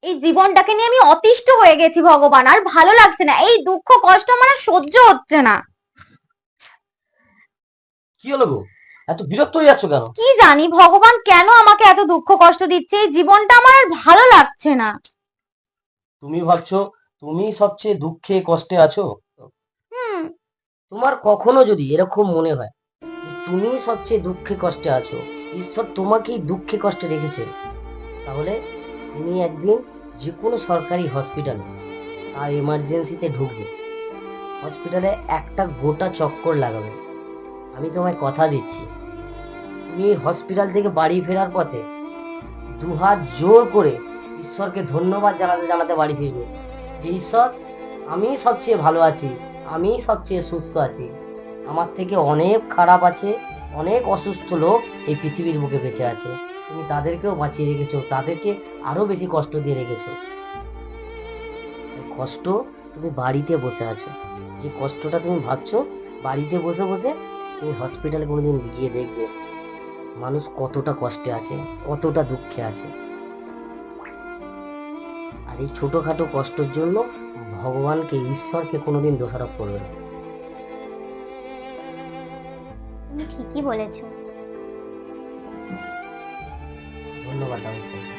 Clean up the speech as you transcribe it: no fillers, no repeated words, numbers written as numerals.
এই জীবনটাকে নিয়ে আমি অতিষ্ঠ হয়ে গেছি ভগবান, আর ভালো লাগছে না, এই দুঃখ কষ্ট আমার আর সহ্য হচ্ছে না। কি হলো গো? এত বিরক্ত হয়ে যাচ্ছ কেন? কি জানি ভগবান কেন আমাকে এত দুঃখ কষ্ট দিচ্ছে, এই জীবনটা আমার আর ভালো লাগছে না। তুমি ভাবছো তুমি সবচেয়ে দুঃখে কষ্টে আছো? হুম। তোমার কখনো যদি এরকম মনে হয় যে তুমি সবচেয়ে দুঃখে কষ্টে আছো, ঈশ্বর তোমাকেই দুঃখে কষ্টে রেখেছে, তাহলে তুমি একদিন যে কোনো সরকারি হসপিটালে আর এমার্জেন্সিতে ঢুকবে, হসপিটালে একটা গোটা চক্কর লাগাবে। আমি তোমায় কথা দিচ্ছি, তুমি হসপিটাল থেকে বাড়ি ফেরার পথে দুহাত জোর করে ঈশ্বরকে ধন্যবাদ জানাতে জানাতে বাড়ি ফিরবে যে ঈশ্বর, আমি সবচেয়ে ভালো আছি, আমি সবচেয়ে সুস্থ আছি, আমার থেকে অনেক খারাপ আছে, অনেক অসুস্থ লোক এই পৃথিবীর বুকে বেঁচে আছে, তুমি তাদেরকেও বাঁচিয়ে রেখেছো, তাদেরকে আরো বেশি কষ্ট দিয়ে রেখেছো। এই কষ্ট তুমি বাড়িতে বসে আছো, যে কষ্টটা তুমি ভাবছো, বাড়িতে বসে বসে তুমি হসপিটালে কোনোদিন গিয়ে দেখবে মানুষ কতটা কষ্টে আছে, কতটা দুঃখে আছে। আর এই ছোটখাটো কষ্টের জন্য ভগবানকে, ঈশ্বরকে কোনোদিন দোষারোপ করবে না। তুমি ঠিকই বলেছো। ধন্যবাদ নমস্কার।